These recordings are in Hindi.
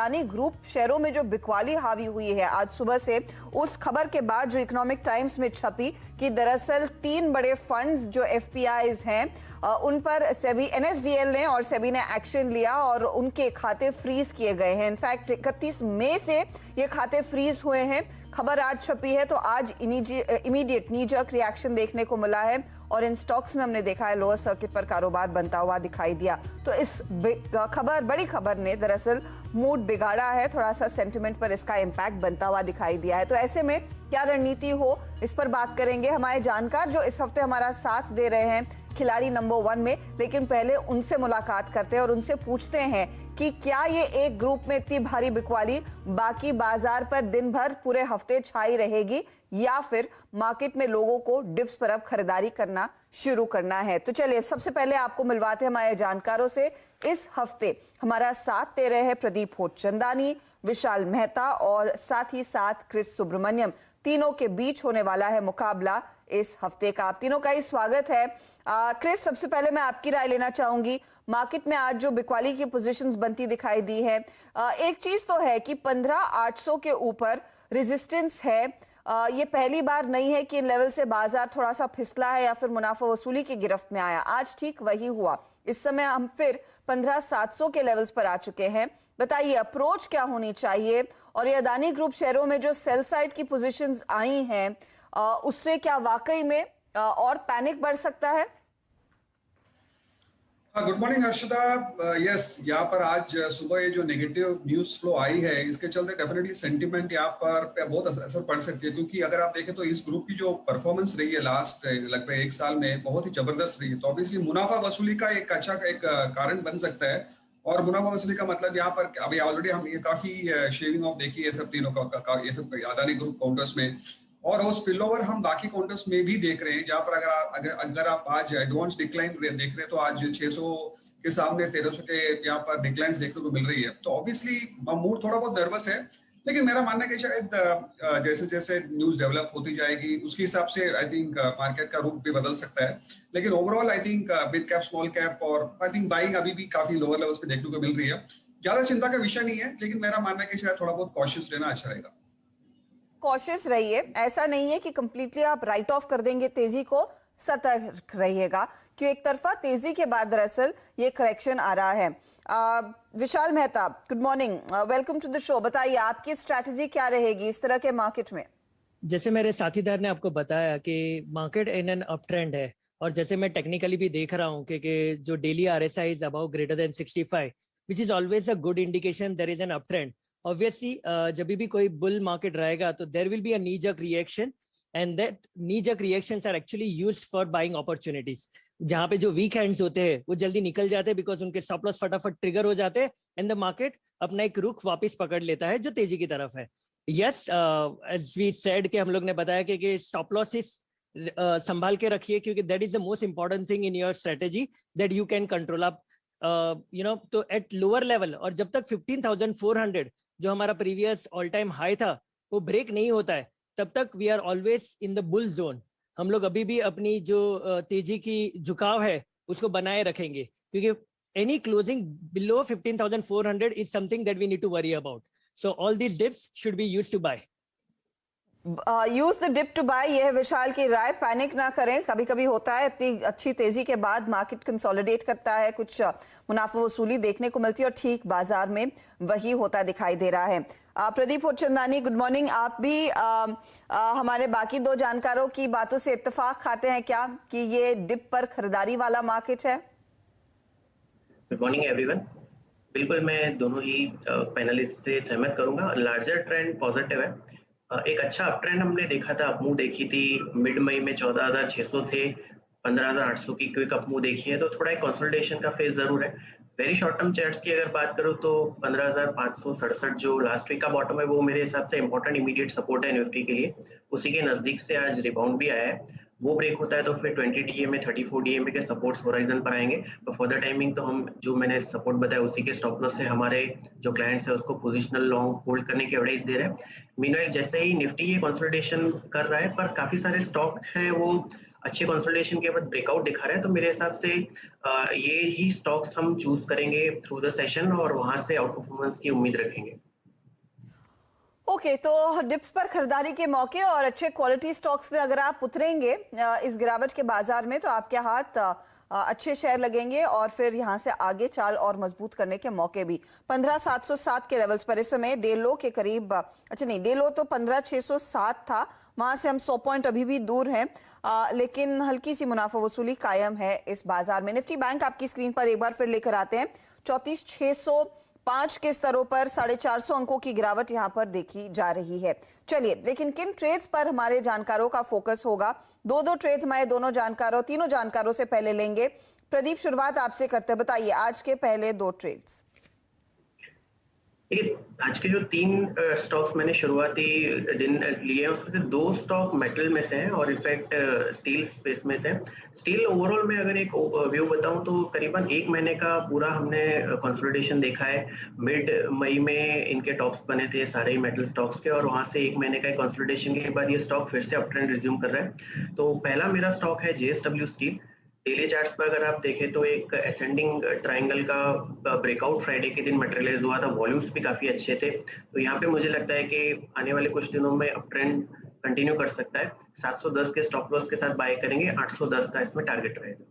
अदानी ग्रुप शेयरों में जो बिकवाली हावी हुई है आज सुबह से, उस खबर के बाद जो इकोनॉमिक टाइम्स में छपी कि दरअसल 3 बड़े फंड्स जो एफपीआईज हैं उन पर सेबी एनएसडीएल ने और सेबी ने एक्शन लिया और उनके खाते फ्रीज किए गए हैं। इनफैक्ट 31 मई से ये खाते फ्रीज हुए हैं। खबर आज छपी है तो आज इमीडिएट नीजर्क रिएक्शन देखने को मिला है और इन स्टॉक्स में हमने देखा है लोअर सर्किट पर कारोबार बनता हुआ दिखाई दिया। तो इस बड़ी खबर ने दरअसल मूड बिगाड़ा है, थोड़ा सा सेंटिमेंट पर इसका इंपैक्ट बनता हुआ दिखाई दिया है। तो ऐसे में क्या रणनीति हो, इस पर बात करेंगे हमारे जानकार जो इस हफ्ते हमारा साथ दे रहे हैं खिलाड़ी नंबर 1 में। लेकिन पहले उनसे मुलाकात करते हैं और उनसे पूछते हैं कि क्या ये एक ग्रुप में इतनी भारी बिकवाली बाकी बाजार पर दिन भर पूरे हफ्ते छाई रहेगी या फिर मार्केट में लोगों को डिप्स पर अब खरीदारी करना शुरू करना है। तो चलिए सबसे पहले आपको मिलवाते हैं हमारे जानकारों से। इस हफ्ते हमारा साथ दे रहे हैं प्रदीप होटचंदानी, विशाल मेहता और साथ ही साथ क्रिस सुब्रमण्यम। तीनों के बीच होने वाला है मुकाबला इस हफ्ते का। आप तीनों का ही स्वागत है। क्रिस, सबसे पहले मैं आपकी राय लेना चाहूंगी। मार्केट में आज जो बिकवाली की पोजीशंस बनती दिखाई दी है, एक चीज तो है कि 15,800 के ऊपर रेजिस्टेंस है। ये पहली बार नहीं है कि इन लेवल से बाजार थोड़ा सा फिसला है या फिर मुनाफा वसूली की गिरफ्त में आया। आज ठीक वही हुआ। इस समय हम फिर 15,700 के लेवल्स पर आ चुके हैं। बताइए अप्रोच क्या होनी चाहिए और ये अदानी ग्रुप शेयरों में जो सेल साइड की पोजीशंस आई हैं उससे क्या वाकई में और पैनिक बढ़ सकता है? Good morning Harshada. यस, यहाँ पर आज सुबह ये जो नेगेटिव न्यूज फ्लो आई है इसके चलते डेफिनेटली सेंटीमेंट यहाँ पर बहुत असर पड़ सकती है, क्योंकि अगर आप देखें तो इस ग्रुप की जो परफॉर्मेंस रही है लास्ट लगभग 1 साल में बहुत ही जबरदस्त रही है। तो ऑब्वियसली मुनाफा वसूली का एक अच्छा कारण बन सकता है। और मुनाफा वसूली का मतलब यहाँ पर अभी ऑलरेडी हम ये काफी शेविंग ऑफ देखी है सब तीनों का ये सब अदानी ग्रुप काउंटर्स में, और वो स्पिल ओवर हम बाकी काउंटर्स में भी देख रहे हैं, जहां पर अगर आप आज एडवांस डिक्लाइन देख रहे हैं तो आज 600 के सामने 1300 के यहाँ पर डिक्लाइंस देखने को मिल रही है। तो ऑब्वियसली मूड थोड़ा बहुत नर्वस है, लेकिन मेरा मानना है कि शायद जैसे जैसे न्यूज डेवलप होती जाएगी उसके हिसाब से आई थिंक मार्केट का रुख भी बदल सकता है। लेकिन overall I think mid cap small cap और आई थिंक बाइंग अभी भी काफी लोअर लेवल्स पे देखने को मिल रही है। ज्यादा चिंता का विषय नहीं है, लेकिन मेरा मानना है कि शायद थोड़ा बहुत कॉशियस रहना अच्छा रहेगा। कॉशियस रहिए, ऐसा नहीं है कि कंप्लीटली आप राइट ऑफ कर देंगे तेजी को, सतर्क रहिएगा क्योंकि एक तरफा तेजी के बाद दरअसल ये करेक्शन आ रहा है। Vishal Mehta, good morning, welcome to the show. बताइए आपकी स्ट्रैटेजी क्या रहेगी इस तरह के मार्केट में? जैसे मेरे साथीदार ने आपको बताया कि market in an up trend है और जैसे मैं टेक्निकली भी देख रहा हूँ कि जो daily RSI is about greater than 65 which is always a good indication there is an up trend. Obviously जब भी कोई बुल मार्केट रहेगा तो there will be a knee jerk reaction and that knee jerk reactions are actually used for buying opportunities. जहां पे जो वीक हैंड्स होते हैं वो जल्दी निकल जाते हैं बिकॉज उनके स्टॉप लॉस फटाफट ट्रिगर हो जाते हैं एंड द मार्केट अपना एक रुख वापस पकड़ लेता है जो तेजी की तरफ है। यस, एज वी सेड कि हम लोग ने बताया कि स्टॉप लॉसेस संभाल के रखिए क्योंकि that is the most important thing in your strategy that you can control up तो एट लोअर लेवल। और जब तक 15,400 जो हमारा प्रीवियस ऑल टाइम हाई था वो ब्रेक नहीं होता है तब तक we are always in the bull zone. हम लोग अभी भी अपनी जो तेजी की झुकाव है उसको बनाए रखेंगे क्योंकि any closing below 15,400 is something that we need to worry about. So all these dips should be used to buy. Use the dip to buy, ये है विशाल की राय। पैनिक ना करें, कभी कभी होता है इतनी अच्छी तेजी के बाद मार्केट कंसोलिडेट करता है, कुछ मुनाफा वसूली देखने को मिलती है और ठीक बाजार में वही होता दिखाई दे रहा है। Pradeep Hotchandani, good morning. आप भी हमारे बाकी 2 जानकारों की बातों से इत्तेफाक खाते हैं क्या कि ये डिप पर खरीदारी वाला मार्केट है? Good morning everyone. बिल्कुल, मैं दोनों ही पैनलिस्ट से सहमत करूंगा। लार्जर ट्रेंड पॉजिटिव है। एक अच्छा अप ट्रेंड हमने देखा था, अपमूव देखी थी मिड मई में 14,600 थे, 15,800 की क्विक अपमूव देखी है, तो थोड़ा एक कंसोलिडेशन का फेज जरूर है। वेरी शॉर्ट टर्म चार्ट्स की अगर बात करूं तो 15,567 जो लास्ट वीक का बॉटम है वो मेरे हिसाब से इंपॉर्टेंट इमीडिएट सपोर्ट है निफ्टी के लिए। उसी के नजदीक से आज रिबाउंड भी आया है। वो ब्रेक होता है तो फिर 20 DMA 34 DMA के सपोर्ट्स होराइजन पर आएंगे। तो फॉर द टाइमिंग तो हम जो मैंने सपोर्ट बताया उसी के स्टॉप लॉस से हमारे जो क्लाइंट्स है उसको पोजिशनल लॉन्ग होल्ड करने की एडवाइस दे रहे हैं। मीनवाइल जैसे ही निफ्टी ये कंसोलिडेशन कर रहा है पर काफी सारे स्टॉक हैं वो अच्छे कंसोलिडेशन के बाद ब्रेकआउट दिखा रहा है, तो मेरे हिसाब से ये ही स्टॉक्स हम चूज करेंगे थ्रू द सेशन और वहां से आउट परफॉर्मेंस की उम्मीद रखेंगे। ओके, तो डिप्स पर खरीदारी के मौके और अच्छे क्वालिटी स्टॉक्स में अगर आप उतरेंगे इस गिरावट के बाजार में, तो आपके हाथ अच्छे शेयर लगेंगे और फिर यहां से आगे चाल और मजबूत करने के मौके भी। 15,707 के लेवल्स पर इस समय डे लो के करीब, अच्छा नहीं, डे लो तो 15,607 था, वहां से हम 100 पॉइंट अभी भी दूर हैं, लेकिन हल्की सी मुनाफा वसूली कायम है इस बाजार में। निफ्टी बैंक आपकी स्क्रीन पर एक बार फिर लेकर आते हैं। 34,605 के स्तरों पर 450 अंकों की गिरावट यहां पर देखी जा रही है। चलिए, लेकिन किन ट्रेड्स पर हमारे जानकारों का फोकस होगा? दो ट्रेड्स हमारे तीनों जानकारों से पहले लेंगे। प्रदीप, शुरुआत आपसे करते हैं, बताइए आज के पहले 2 ट्रेड्स। आज के जो 3 स्टॉक्स मैंने शुरुआती दिन लिए हैं, उसमें से 2 स्टॉक मेटल में से हैं और इनफैक्ट स्टील स्पेस में से हैं। स्टील ओवरऑल में अगर एक व्यू बताऊं तो करीबन 1 महीने का पूरा हमने कंसोलिडेशन देखा है। मिड मई में इनके टॉप्स बने थे सारे मेटल स्टॉक्स के, और वहां से 1 महीने का कंसोलिडेशन के बाद ये स्टॉक फिर से अप ट्रेंड रिज्यूम कर रहा है। तो पहला मेरा स्टॉक है JSW स्टील। डेली चार्ट्स पर अगर आप देखें तो एक असेंडिंग ट्रायंगल का ब्रेकआउट फ्राइडे के दिन मटेरियलाइज हुआ था, वॉल्यूम्स भी काफी अच्छे थे। तो यहाँ पे मुझे लगता है कि आने वाले कुछ दिनों में अप ट्रेंड कंटिन्यू कर सकता है। 710 के स्टॉप लॉस के साथ बाय करेंगे, 810 का इसमें टारगेट रहेगा।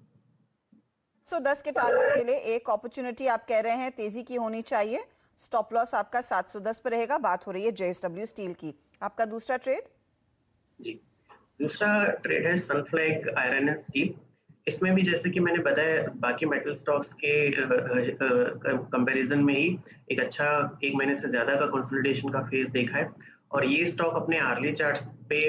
710 के टारगेट के लिए एक अपॉर्चुनिटी आप कह रहे हैं तेजी की होनी चाहिए, स्टॉप लॉस आपका 710 पर रहेगा। बात हो रही है JSW स्टील की। आपका दूसरा ट्रेड? जी, दूसरा ट्रेड है सनफ्लैग आयरन एंड स्टील। इसमें भी जैसे कि मैंने बताया बाकी मेटल स्टॉक्स के कंपैरिजन में ही एक अच्छा 1 महीने से ज्यादा का कंसोलिडेशन का फेज देखा है, और ये स्टॉक अपने आर्ली चार्ट्स पे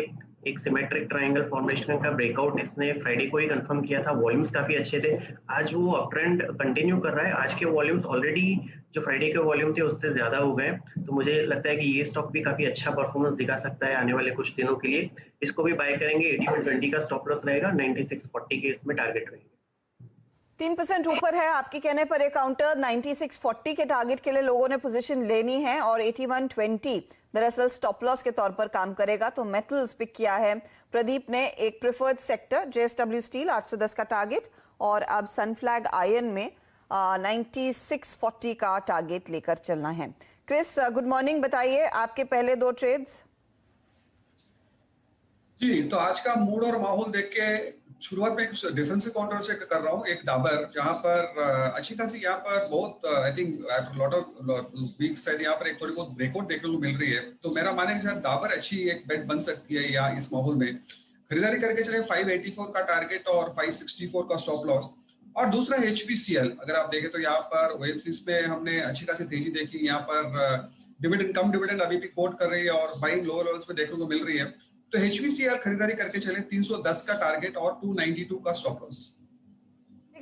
एक सिमेट्रिक ट्रायंगल फॉर्मेशन का ब्रेकआउट इसने फ्राइडे को ही कंफर्म किया था। वॉल्यूम्स काफी अच्छे थे, आज वो अप ट्रेंड कंटिन्यू कर रहा है। आज के वॉल्यूम्स ऑलरेडी जो फ्राइडे के वॉल्यूम थे उससे ज्यादा हो गए, तो मुझे लगता है कि ये स्टॉक भी काफी अच्छा परफॉर्मेंस दिखा सकता है आने वाले कुछ दिनों के लिए। इसको भी बाय करेंगे, 8120 का स्टॉप लॉस रहेगा, 9640 के इसमें टारगेट रहेगा। 3% ऊपर है आपके कहने पर एक काउंटर। 9640 के टारगेट के लिए लोगों ने पोजीशन लेनी है और 8120 दरअसल स्टॉप लॉस के तौर पर काम करेगा। तो मेटल्स पिक किया है प्रदीप ने, एक प्रेफर्ड सेक्टर JSW स्टील 810 का टारगेट, और अब सनफ्लैग आयरन में 9640 का टारगेट लेकर चलना है। क्रिस, गुड मॉर्निंग, बताइए आपके पहले 2 ट्रेड्स। जी, तो आज का मूड और माहौल देख के शुरुआत में एक डिफेंसिव काउंटर से कर रहा हूँ, एक डाबर, जहां पर अच्छी खासी यहाँ पर बहुत I think after lot of weeks शायद यहाँ पर एक थोड़ी बहुत ब्रेकआउट देखने को मिल रही है। तो मेरा मानना है कि शायद डाबर अच्छी एक बेट बन सकती है या इस माहौल में खरीदारी करके चले। 584 का टारगेट और 564 का स्टॉप लॉस। और दूसरा HPCL, अगर आप देखें तो यहाँ पर OMCs पे हमने अच्छी खासी तेजी देखी। यहाँ पर डिविडेंड कम डिविडेंड अभी भी कोट कर रही है और बाइंग लोअर लेवल्स पे देखने को मिल रही है। तो HPCL खरीदारी करके चले, 310 का टारगेट और 292 का स्टॉप लॉस।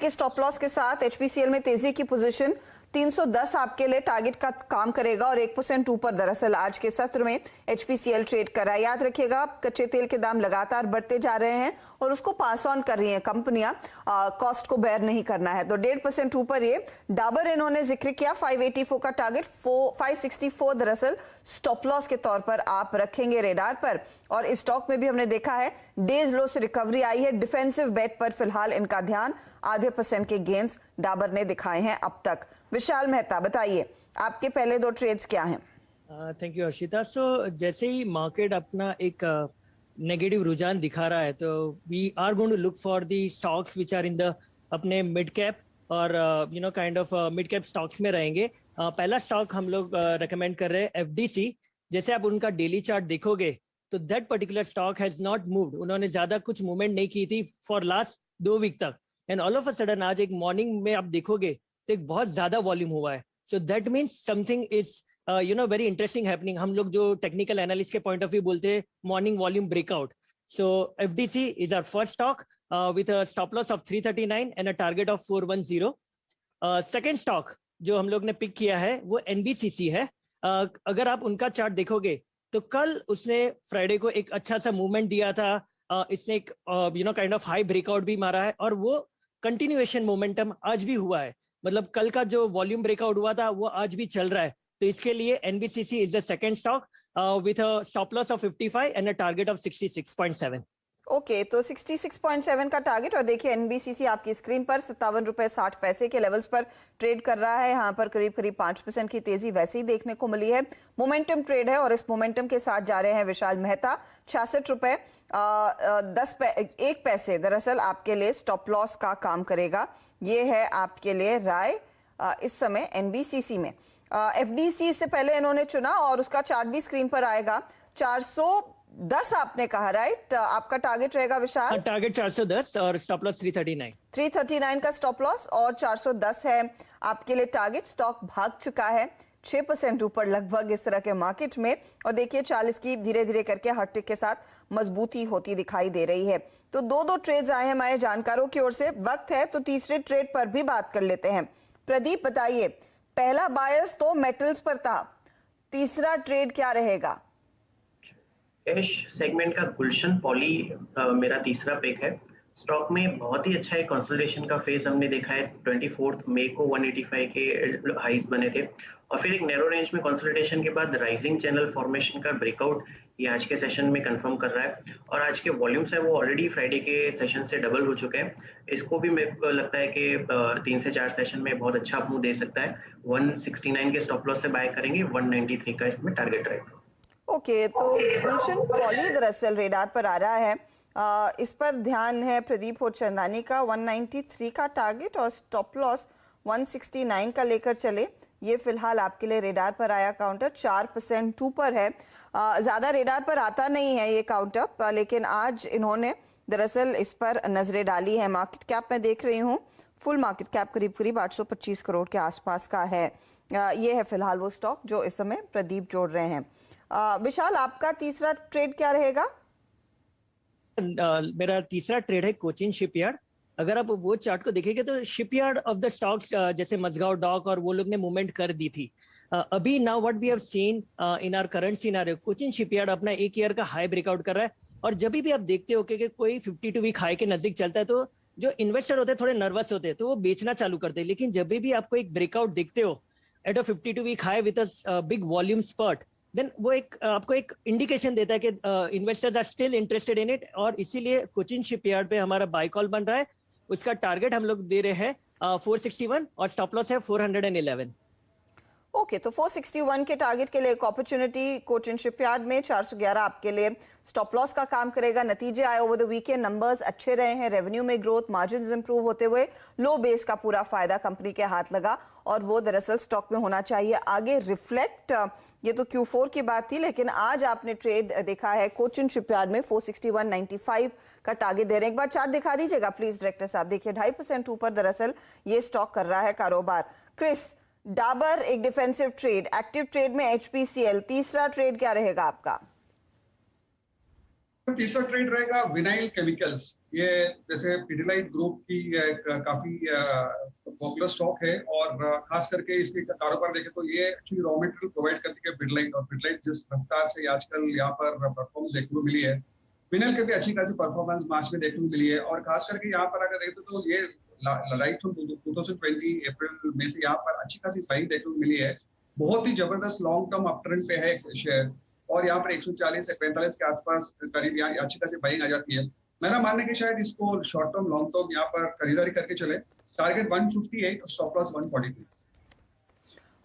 स्टॉप लॉस के साथ HPCL में तेजी की पोजीशन 310 आपके लिए टारगेट का काम करेगा और 1% ऊपर दरअसल आज के सत्र में HPCL ट्रेड कर रहा है। याद रखिएगा, कच्चे तेल के दाम लगातार बढ़ते जा रहे हैं और उसको पास ऑन कर रही हैं कंपनियां, कॉस्ट को बेयर नहीं करना है। तो 1.5% ऊपर ये डाबर इन्होंने जिक्र किया। 584 का टारगेट, 564 दरअसल स्टॉप लॉस के तौर पर आप रखेंगे रेडार पर। और इस स्टॉक में भी हमने देखा है डेज लो से रिकवरी आई है। डिफेंसिव बेट पर फिलहाल इनका ध्यान, आधे % के गेंस डाबर ने दिखाए हैं अब तक। विशाल मेहता, बताइए आपके पहले 2 ट्रेड्स क्या हैं? Thank you Harshita. सो जैसे ही मार्केट अपना एक नेगेटिव रुझान दिखा रहा है, तो we are going to look for the stocks which are in the अपने मिड कैप और kind of mid cap stocks में रहेंगे। पहला स्टॉक हम लोग रेकमेंड कर रहे हैं FDC। जैसे आप उनका डेली चार्ट देखोगे तो that particular stock has not moved, उन्होंने ज्यादा कुछ मूवमेंट नहीं की थी फॉर लास्ट 2 वीक तक, and all of a sudden आज एक मॉर्निंग में आप देखोगे तो एक बहुत ज्यादा वॉल्यूम हुआ है। So that means something is very interesting happening. हम लोग जो टेक्निकल एनालिस्ट के पॉइंट ऑफ व्यू बोलते हैं morning volume breakout. So FDC is our first stock with a stop loss of 339 and a target of 410। Second stock जो हम लोग ने पिक किया है वो NBCC है। अगर आप उनका चार्ट देखोगे तो कल उसने फ्राइडे को एक अच्छा सा मूवमेंट दिया था, इसने एक काइंड ऑफ हाई ब्रेकआउट भी मारा है और वो कंटिन्यूएशन मोमेंटम आज भी हुआ है। मतलब कल का जो वॉल्यूम ब्रेकआउट हुआ था वो आज भी चल रहा है। तो इसके लिए NBCC is the second stock with a stop loss of 55 and a target of 66.7। Okay, तो 66.7 का टारगेट। और देखिए एनबीसीसी आपकी स्क्रीन पर 57 रुपए 60 पैसे के लेवल्स पर ट्रेड कर रहा है। यहाँ पर करीब करीब 5% की तेजी वैसे ही देखने को मिली है। मोमेंटम ट्रेड है और इस मोमेंटम के साथ जा रहे हैं विशाल मेहता। 66 रुपए 1 पैसे दरअसल आपके लिए स्टॉप लॉस का काम करेगा। ये है आपके लिए राय इस समय एनबीसीसी में। एफडीसी से पहले इन्होंने चुना और उसका चार्ट भी स्क्रीन पर आएगा। 410 आपने कहा, राइट? आपका टारगेट रहेगा विशाल? टारगेट 410 और स्टॉप लॉस 339। 339 का स्टॉप लॉस और 410 है आपके लिए टारगेट। स्टॉक भाग चुका है 6% ऊपर लगभग इस तरह के मार्केट में। और देखिए 40 की धीरे धीरे करके हर टिक के साथ मजबूती होती दिखाई दे रही है। तो दो ट्रेड्स आए हैं हमारे जानकारों की ओर से। वक्त है तो तीसरे ट्रेड पर भी बात कर लेते हैं। प्रदीप बताइए, पहला बायस तो मेटल्स पर था, तीसरा ट्रेड क्या रहेगा? कैश सेगमेंट का गुलशन पॉली मेरा तीसरा पिक है। स्टॉक में बहुत ही अच्छा एक कंसोलिडेशन का फेज हमने देखा है। 24 मई को 185 के हाइज बने थे और फिर एक नैरो रेंज में कंसोलिडेशन के बाद राइजिंग चैनल फॉर्मेशन का ब्रेकआउट ये आज के सेशन में कंफर्म कर रहा है। और आज के वॉल्यूम्स है वो ऑलरेडी फ्राइडे के सेशन से डबल हो चुके हैं। इसको भी मेरे को लगता है कि 3 से 4 सेशन में बहुत अच्छा मूव दे सकता है। 169 के स्टॉप लॉस से बाय करेंगे, 193 का इसमें टारगेट रहेगा। ओके, तो गुलशन पॉली दरअसल रेडार पर आ रहा है। इस पर ध्यान है प्रदीप और चंदानी का। 193 का टारगेट और स्टॉप लॉस 169 का लेकर चले। ये फिलहाल आपके लिए रेडार पर आया काउंटर 4% ऊपर है। ज्यादा रेडार पर आता नहीं है ये काउंटर, लेकिन आज इन्होंने दरअसल इस पर नजरें डाली है। मार्केट कैप में देख रही हूँ, फुल मार्केट कैप करीब करीब 825 करोड़ के आसपास का है। ये है फिलहाल वो स्टॉक जो इस समय प्रदीप जोड़ रहे हैं। विशाल, आपका तीसरा ट्रेड क्या रहेगा? मेरा तीसरा ट्रेड है कोचिन शिपयार्ड। अगर आप वो चार्ट को देखेंगे तो शिपयार्ड ऑफ द स्टॉक्स जैसे मजगांव डॉक और वो लोग ने मूवमेंट कर दी थी। अभी now what we have seen in our current scenario, Cochin shipyard अपना 1 ईयर का हाई ब्रेकआउट कर रहा है। और जब भी आप देखते हो कि कोई 52 वीक हाई के नजदीक चलता है तो जो इन्वेस्टर होते हैं थोड़े नर्वस होते हैं तो वो बेचना चालू करते हैं। लेकिन जब भी आपको एक ब्रेकआउट देखते हो at a 52 week high with a big volume spurt, then वो एक आपको एक इंडिकेशन देता है कि investors are still interested in it. और इसीलिए कोचिन शिपयार्ड पे हमारा बाय कॉल बन रहा है। उसका टारगेट हम लोग दे रहे हैं 461 और स्टॉप लॉस है 411। ओके, तो 461 के टारगेट के लिए एक अपॉर्चुनिटी कोचिन शिपयार्ड में। 411 आपके लिए स्टॉप लॉस का काम करेगा। नतीजे आए ओवर द वीकेंड, नंबर्स अच्छे रहे हैं, रेवेन्यू में ग्रोथ, मार्जिन्स इंप्रूव होते हुए लो बेस का पूरा फायदा कंपनी के हाथ लगा और वो दरअसल स्टॉक में होना चाहिए आगे रिफ्लेक्ट। ये तो Q4 की बात थी, लेकिन आज आपने ट्रेड देखा है कोचिन शिपयार्ड में 461.95 का टारगेट दे रहे हैं। एक बार चार्ट दिखा दीजिएगा प्लीज डायरेक्टर साहब। देखिए 2.5% ऊपर दरअसल ये स्टॉक कर रहा है कारोबार। क्रिस, डाबर एक डिफेंसिव ट्रेड, एक्टिव ट्रेड में HPCL, तीसरा ट्रेड क्या रहेगा आपका? तीसरा ट्रेड रहेगा विनाइल केमिकल्स। ये जैसे पिडिलाइट ग्रुप की काफी पॉपुलर स्टॉक है और खास करके इसके कारोबार देखें तो ये एक्चुअली रॉ मटेरियल प्रोवाइड करती है पिडिलाइट। और पिडिलाइट जिस रफ्तार से आजकल यहाँ पर परफॉर्मेंस देखने को मिली है, विनाइल के भी अच्छी खासी परफॉर्मेंस मार्च में देखने को मिली है। और खास करके यहाँ पर अगर देखते तो ये राइट फ्रॉम 2020 अप्रैल में से यहाँ पर अच्छी खासी बाइंग देखने को मिली है। बहुत ही जबरदस्त लॉन्ग टर्म अप ट्रेंड पे है शेयर और यहाँ पर 140 से 45 के आसपास करीब यहाँ अच्छी खासी बाइंग आ जाती है। मेरा मानना है कि शायद इसको शॉर्ट टर्म लॉन्ग टर्म यहाँ पर खरीदारी करके चले। Target 158, stop loss 143।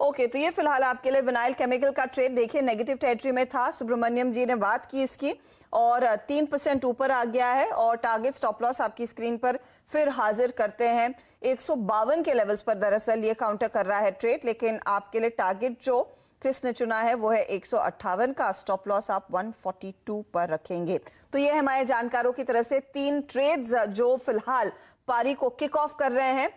ओके, तो ये फिलहाल आपके लिए विनाइल केमिकल का ट्रेड। देखिए नेगेटिव टेरिटरी में था, सुब्रमण्यम जी ने बात की इसकी और 3% ऊपर आ गया है। और टारगेट स्टॉप लॉस आपकी स्क्रीन पर फिर हाजिर करते हैं 152 के लेवल्स पर दरअसल ये काउंटर कर रहा है ट्रेड। लेकिन आपके लिए टारगेट जो क्रिस ने चुना है वो है 158 का, स्टॉप लॉस आप 142 पर रखेंगे। तो ये हमारे जानकारों की तरफ से 3 ट्रेड्स जो फिलहाल पारी को किक ऑफ कर रहे हैं।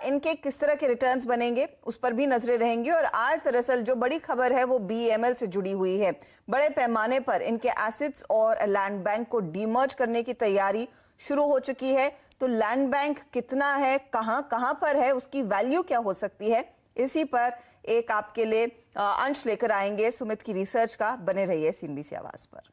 इनके किस तरह के रिटर्न्स बनेंगे उस पर भी नजरें रहेंगी। और आज दरअसल जो बड़ी खबर है वो BEML से जुड़ी हुई है। बड़े पैमाने पर इनके एसेट्स और लैंड बैंक को डीमर्ज करने की तैयारी शुरू हो चुकी है। तो लैंड बैंक कितना है, कहां पर है, उसकी वैल्यू क्या हो सकती है, इसी पर एक आपके लिए अंश लेकर आएंगे सुमित की रिसर्च का। बने रहिए CNBC आवाज पर।